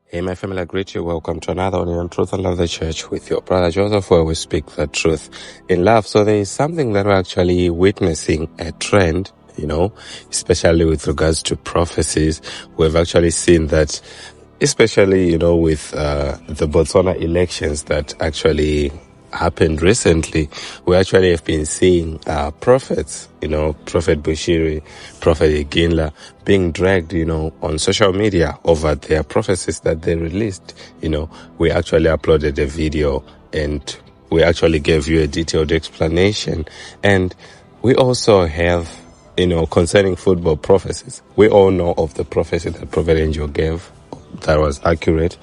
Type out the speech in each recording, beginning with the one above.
Hey, my family, I greet you. Welcome to another one on Truth and Love the Church with your brother Joseph, where we speak the truth in love. So there is something that we're actually witnessing, a trend, especially with regards to prophecies. We've actually seen that, especially, with the Botswana elections that actually happened recently. We actually have been seeing prophets, Prophet Bushiri, Prophet Iginla, being dragged, on social media over their prophecies that they released. We actually uploaded a video and we actually gave you a detailed explanation. And we also have, concerning football prophecies. We all know of the prophecy that Prophet Angel gave that was accurate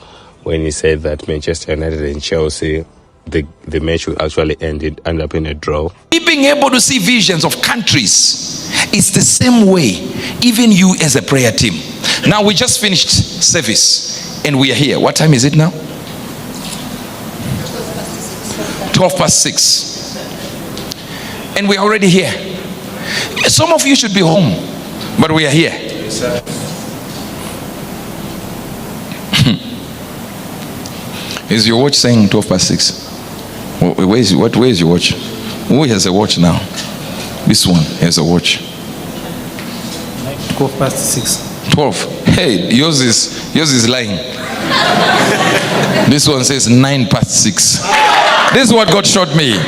when he said that Manchester United and Chelsea, the match will actually end up in a draw. Being able to see visions of countries is the same way, even you as a prayer team. Now we just finished service and we are here. What time is it now? 6:12. And we're already here. Some of you should be home, but we are here. Yes, sir. Is your watch saying 6:12? Where's your watch? Who has a watch now? This one has a watch. 6:12. 12. Hey, yours is lying. This one says 6:09. This is what God showed me.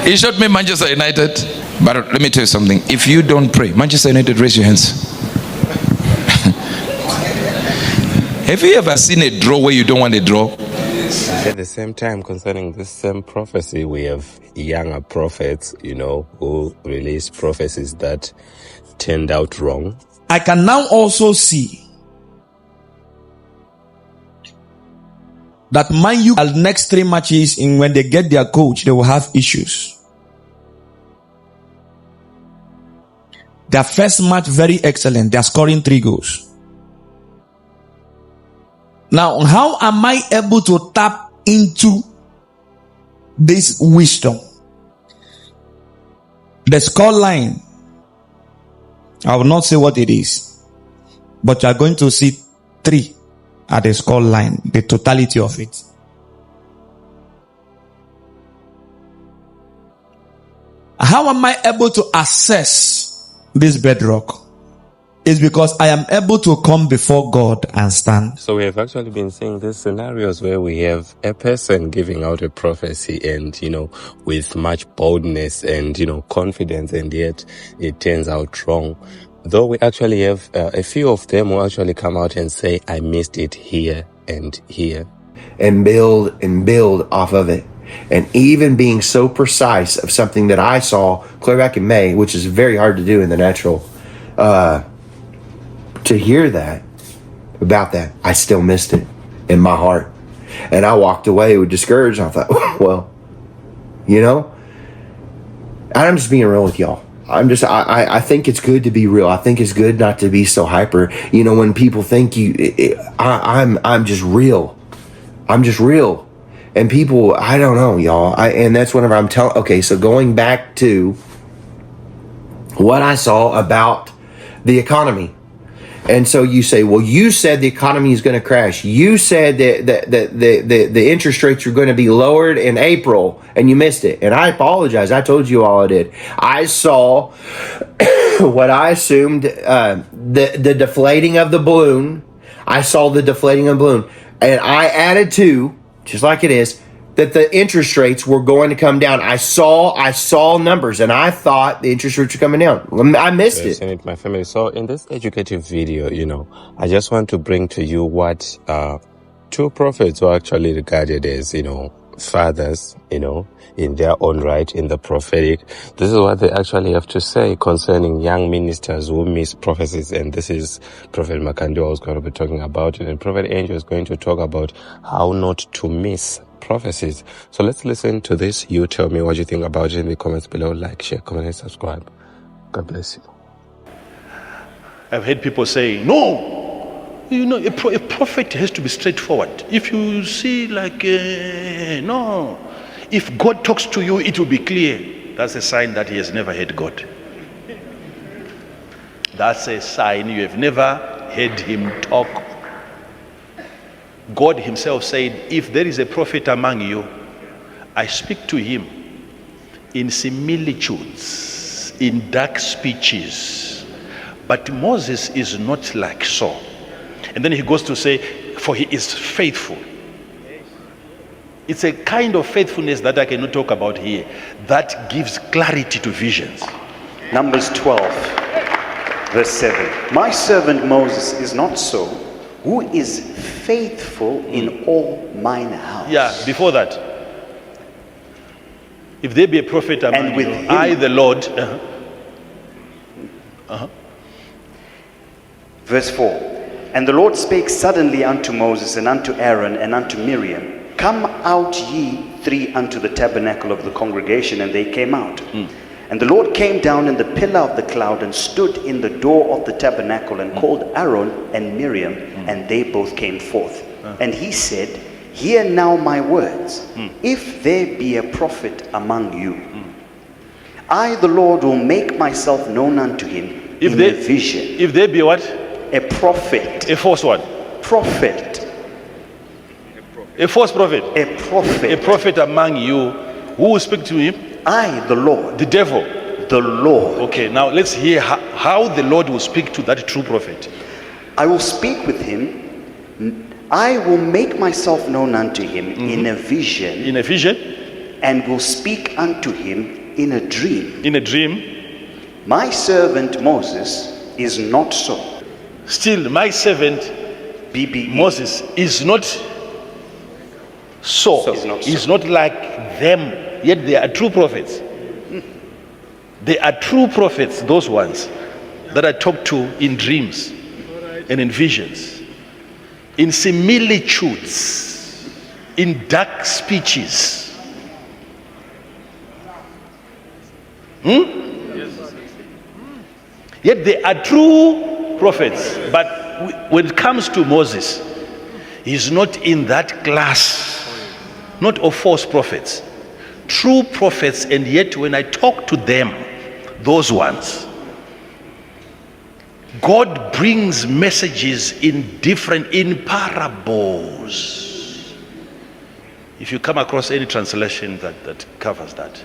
He showed me Manchester United. But let me tell you something. If you don't pray, Manchester United, raise your hands. Have you ever seen a draw where you don't want a draw? At the same time, concerning this same prophecy, we have younger prophets, who release prophecies that turned out wrong. I can now also see that Man U, next 3 matches, when they get their coach, they will have issues. Their first match, very excellent. They are scoring 3 goals. Now, how am I able to tap into this wisdom? The score line, I will not say what it is, but you are going to see 3 at the score line, the totality of it. How am I able to assess this bedrock? Is because I am able to come before God and stand. So we have actually been seeing these scenarios where we have a person giving out a prophecy and, with much boldness and, confidence, and yet it turns out wrong. Though we actually have a few of them who actually come out and say, I missed it here and here. And build off of it. And even being so precise of something that I saw clear back in May, which is very hard to do in the natural, to hear that, about that, I still missed it in my heart. And I walked away with discouraged. I thought, well, I'm just being real with y'all. I think it's good to be real. I think it's good not to be so hyper. When people think I'm just real. I'm just real. And people, I don't know, y'all. And that's whenever I'm telling, okay, so going back to what I saw about the economy. And so you say, well, you said the economy is going to crash. You said that the interest rates are going to be lowered in April, and you missed it. And I apologize. I told you all I did. I saw what I assumed, the deflating of the balloon. I saw the deflating of the balloon. And I added to, just like it is, that the interest rates were going to come down. I saw numbers, and I thought the interest rates were coming down. I missed it. My family. So in this educative video, I just want to bring to you what 2 prophets were actually regarded as, fathers, in their own right, in the prophetic. This is what they actually have to say concerning young ministers who miss prophecies. And this is Prophet Makandiwa who's going to be talking about it. And Prophet Angel is going to talk about how not to miss prophecies. So let's listen to this. You tell me what you think about it in the comments below. Like, share, comment, and subscribe. God bless you. I've heard people say, no, a prophet has to be straightforward. If you see no, if God talks to you, it will be clear. That's a sign that he has never heard God. That's a sign you have never heard him talk. God himself said, if there is a prophet among you, I speak to him in similitudes, in dark speeches. But Moses is not like so. And then he goes to say, for he is faithful. It's a kind of faithfulness that I cannot talk about here, that gives clarity to visions. Numbers 12, verse 7. My servant Moses is not so, who is faithful in all mine house. Yeah, before that, if there be a prophet among with you, him, I the Lord. Verse 4. And the Lord spake suddenly unto Moses and unto Aaron and unto Miriam, come out ye three unto the tabernacle of the congregation. And they came out. And the Lord came down in the pillar of the cloud and stood in the door of the tabernacle and called Aaron and Miriam, and they both came forth. And he said, hear now my words. If there be a prophet among you, I the Lord will make myself known unto him in a vision. If there be what? A prophet. A false what? Prophet. A false prophet. A prophet. A prophet among you. Who will speak to him? I, the Lord. The devil. The Lord. Okay, now let's hear how the Lord will speak to that true prophet. I will speak with him. I will make myself known unto him in a vision. In a vision? And will speak unto him in a dream. In a dream? My servant Moses is not so. Still, my servant BBE. Moses is not so. He's not like them, yet they are true prophets. They are true prophets, those ones that I talk to in dreams and in visions, in similitudes, in dark speeches. Yet they are true prophets, but when it comes to Moses, he's not in that class, not of false prophets, true prophets. And yet when I talk to them, those ones, God brings messages in parables. If you come across any translation that covers that.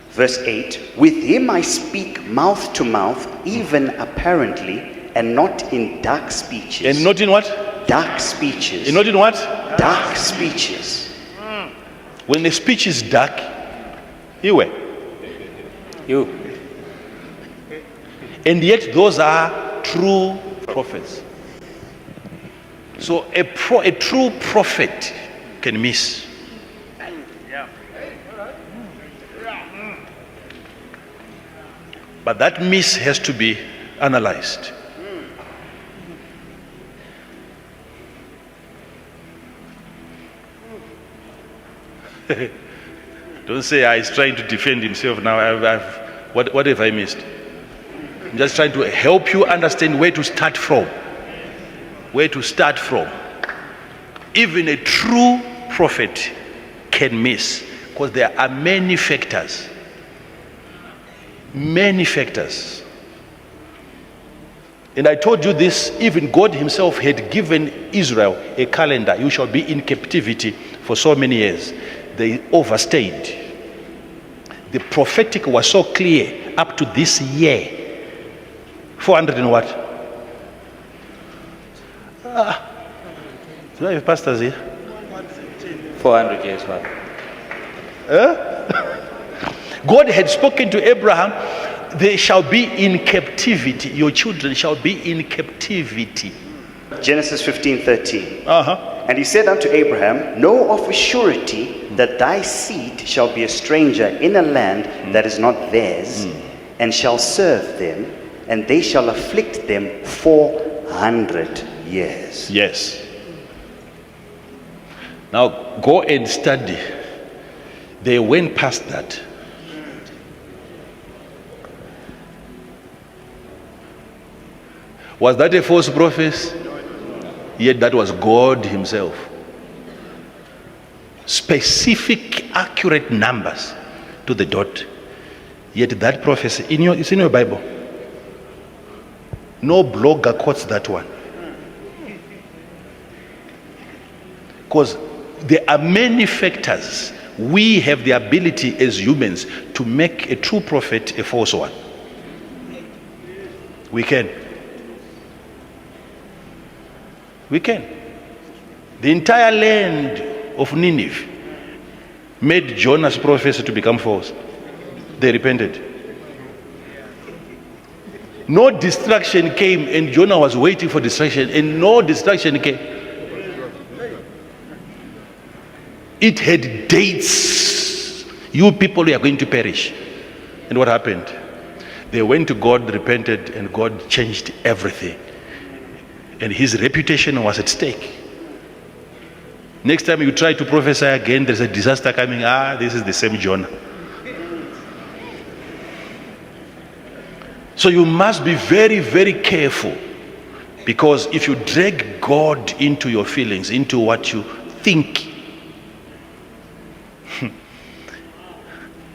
Verse 8, with him I speak mouth to mouth, even apparently, and not in dark speeches. And not in what? Dark speeches. And not in what? Dark speeches. When the speech is dark, you. And yet those are true prophets. So a true prophet can miss. But that miss has to be analyzed. Don't say he's trying to defend himself now. What have I missed? I'm just trying to help you understand where to start from. Where to start from. Even a true prophet can miss, because there are many factors. Many factors. And I told you this, even God himself had given Israel a calendar. You shall be in captivity for so many years. They overstayed. The prophetic was so clear up to this year. 400 and what? Do I have pastors here? 400 years, what? God had spoken to Abraham, they shall be in captivity. Your children shall be in captivity. Genesis 15:13. And he said unto Abraham, know of a surety that thy seed shall be a stranger in a land that is not theirs, and shall serve them, and they shall afflict them 400 years. Yes. Now go and study. They went past that. Was that a false prophet? Yet that was God himself. Specific, accurate numbers to the dot. Yet that prophecy, it's in your Bible. No blogger quotes that one. Because there are many factors. We have the ability as humans to make a true prophet a false one. We can. We can. The entire land of Nineveh made Jonah's prophecy to become false. They repented. No destruction came, and Jonah was waiting for destruction, and no destruction came. It had dates. You people are going to perish. And what happened? They went to God, repented, and God changed everything. And his reputation was at stake. Next time you try to prophesy again, there's a disaster coming. This is the same Jonah. So you must be very, very careful, because if you drag God into your feelings, into what you think,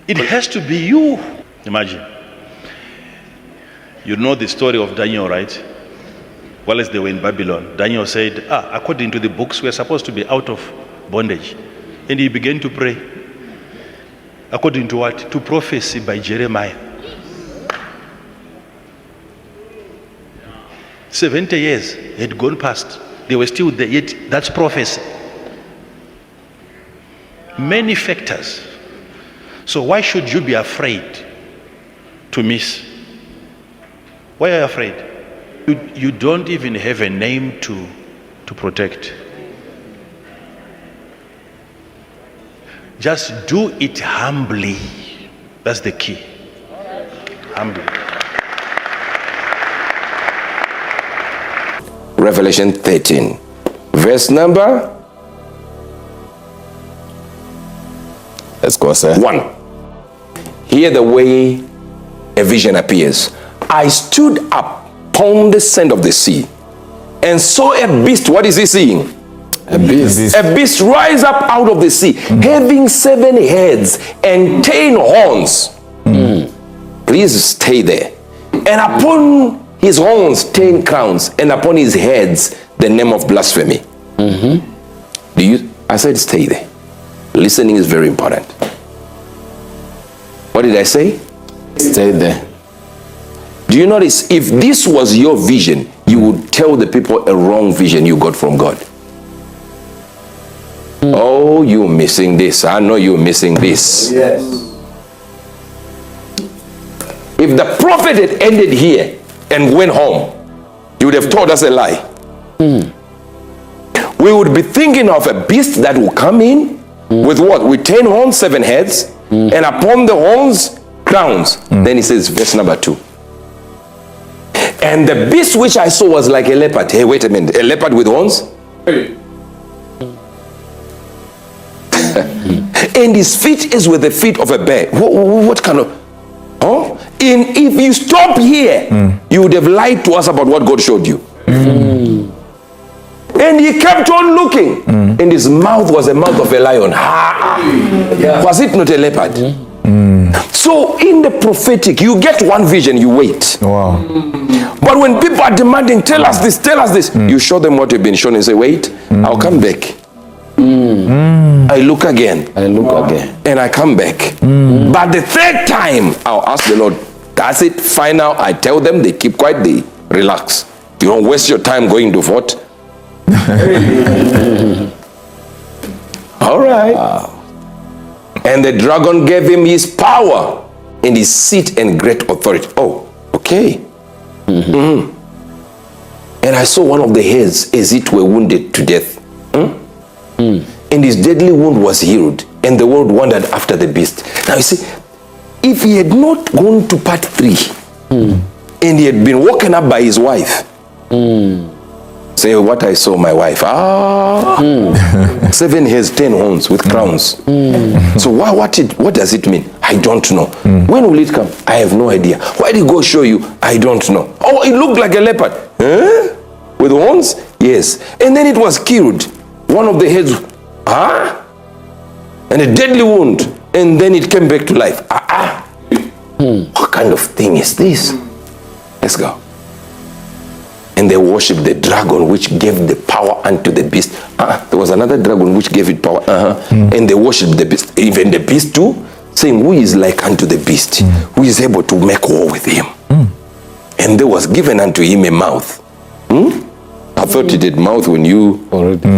it has to be you. Imagine. You know the story of Daniel, right? While they were in Babylon, Daniel said, according to the books, we are supposed to be out of bondage. And he began to pray. According to what? To prophecy by Jeremiah. 70 years had gone past. They were still there, yet that's prophecy. Many factors. So why should you be afraid to miss? Why are you afraid? You don't even have a name to protect. Just do it humbly. That's the key. Humbly. Revelation 13, verse number, let's go, sir. 1. Hear the way a vision appears. I stood upon the sand of the sea and saw a beast. What is he seeing? A beast. A beast rise up out of the sea, having 7 heads and 10 horns. Please stay there. And upon his horns 10 crowns, and upon his heads the name of blasphemy. I said stay there. Listening is very important. What did I say? Stay there. Do you notice, if this was your vision, you would tell the people a wrong vision you got from God. Oh, you're missing this. I know you're missing this. Yes. If the prophet had ended here and went home, you would have told us a lie. We would be thinking of a beast that will come in with what? With 10 horns, 7 heads, and upon the horns, crowns. Then he says, verse number 2. And the beast which I saw was like a leopard. Hey, wait a minute. A leopard with horns? And his feet is with the feet of a bear. What kind of... Huh? And if you stop here, you would have lied to us about what God showed you. And he kept on looking, and his mouth was the mouth of a lion. Was it not a leopard? So in the prophetic, you get one vision, you wait. Wow. But when people are demanding, tell us this, you show them what you've been shown and say, wait, I'll come back. I look again, and I come back. But the third time, I'll ask the Lord, that's it, final. I tell them, they keep quiet, they relax. You don't waste your time going to vote. All right. Wow. And the dragon gave him his power and his seat and great authority. Oh, okay. And I saw one of the heads as it were wounded to death. And his deadly wound was healed, and the world wandered after the beast. Now you see, if he had not gone to part 3, and he had been woken up by his wife, say what I saw my wife. 7 heads, 10 horns with crowns. So what does it mean? I don't know. When will it come? I have no idea. Why did God show you? I don't know. Oh, it looked like a leopard. With horns? Yes. And then it was killed. One of the heads, and a deadly wound, and then it came back to life. What kind of thing is this? Let's go. And they worshipped the dragon which gave the power unto the beast. There was another dragon which gave it power. And they worshipped the beast. Even the beast too, saying, who is like unto the beast? Who is able to make war with him? And there was given unto him a mouth. I thought it had mouth when you already.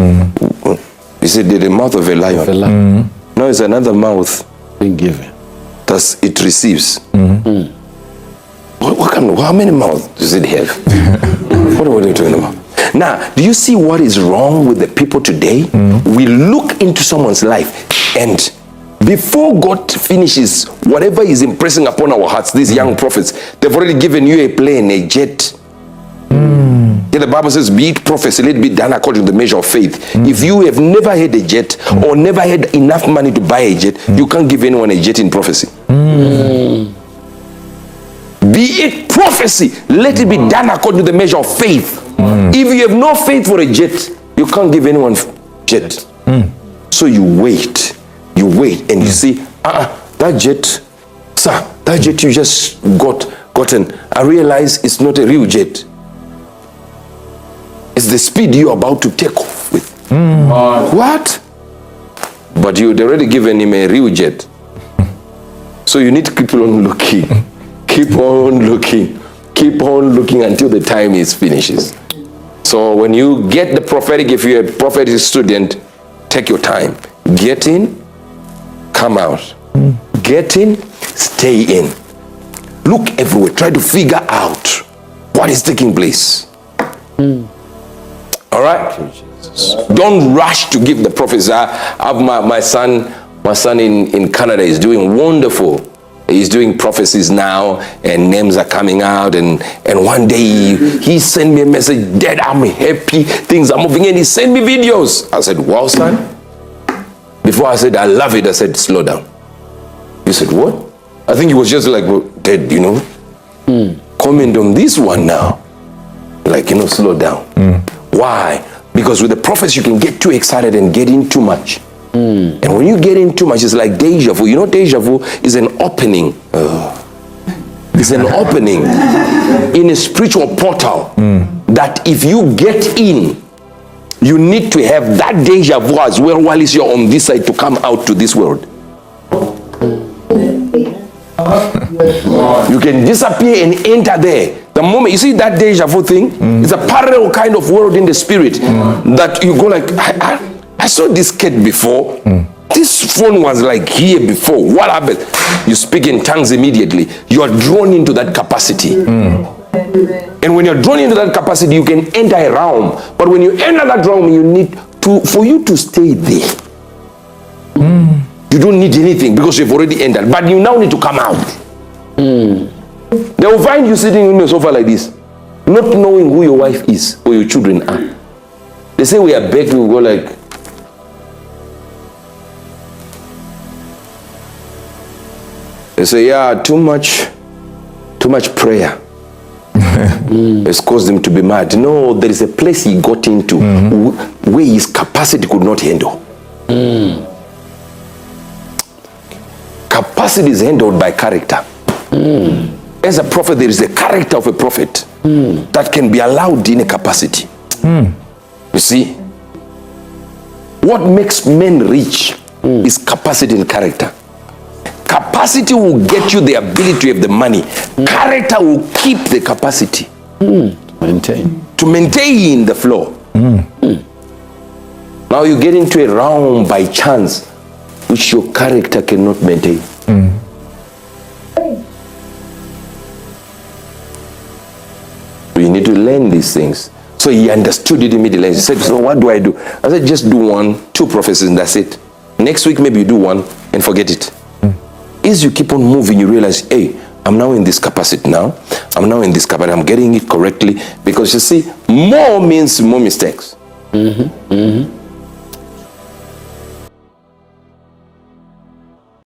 You said the mouth of a lion. Now it's another mouth being given. Thus it receives. How many mouths does it have? What are you talking about? Now, do you see what is wrong with the people today? We look into someone's life, and before God finishes whatever is impressing upon our hearts, these young prophets, they've already given you a plane, a jet. The Bible says, be it prophecy, let it be done according to the measure of faith. If you have never had a jet or never had enough money to buy a jet, you can't give anyone a jet in prophecy. Be it prophecy, let it be done according to the measure of faith. If you have no faith for a jet, you can't give anyone jet. So you wait, and you see, that jet, sir, that jet you just gotten, I realize it's not a real jet. It's the speed you're about to take off with. What? But you'd already given him a real jet. So you need to keep on looking. Keep on looking. Keep on looking until the time is finishes. So when you get the prophetic, if you're a prophetic student, take your time. Get in, come out. Get in, stay in. Look everywhere. Try to figure out what is taking place. All right? Don't rush to give the prophecy. I have my son in Canada is doing wonderful. He's doing prophecies now, and names are coming out, and one day he sent me a message, Dad, I'm happy, things are moving, and he sent me videos. I said, wow, son. Before I said, I love it, I said, slow down. He said, what? I think he was just like, well, Dad, comment on this one now. Like, slow down. Why? Because with the prophets, you can get too excited and get in too much. And when you get in too much, it's like deja vu. Deja vu is an opening. It's an opening in a spiritual portal that if you get in, you need to have that deja vu as well while you're on this side to come out to this world. You can disappear and enter there. The moment you see that deja vu thing, it's a parallel kind of world in the spirit that you go like, I saw this kid before. This phone was like here before. What happened? You speak in tongues immediately. You are drawn into that capacity. And when you're drawn into that capacity, you can enter a realm. But when you enter that realm, you need for you to stay there. You don't need anything because you've already entered. But you now need to come out. They will find you sitting on the sofa like this, not knowing who your wife is or your children are. They say we are back, we will go like, they say, yeah, too much prayer has caused him to be mad. No, there is a place he got into where his capacity could not handle. Capacity is handled by character. As a prophet, there is a character of a prophet that can be allowed in a capacity. You see, what makes men rich is capacity and character. Capacity will get you the ability to have the money. Character will keep the capacity to maintain the flow. Now you get into a realm by chance which your character cannot maintain. You need to learn these things. So he understood it immediately. He said, so what do I do? I said, just do 2 prophecies and that's it. Next week maybe you do 1 and forget it. As you keep on moving, you realize, hey, I'm now in this capacity now. I'm now in this capacity. I'm getting it correctly. Because you see, more means more mistakes.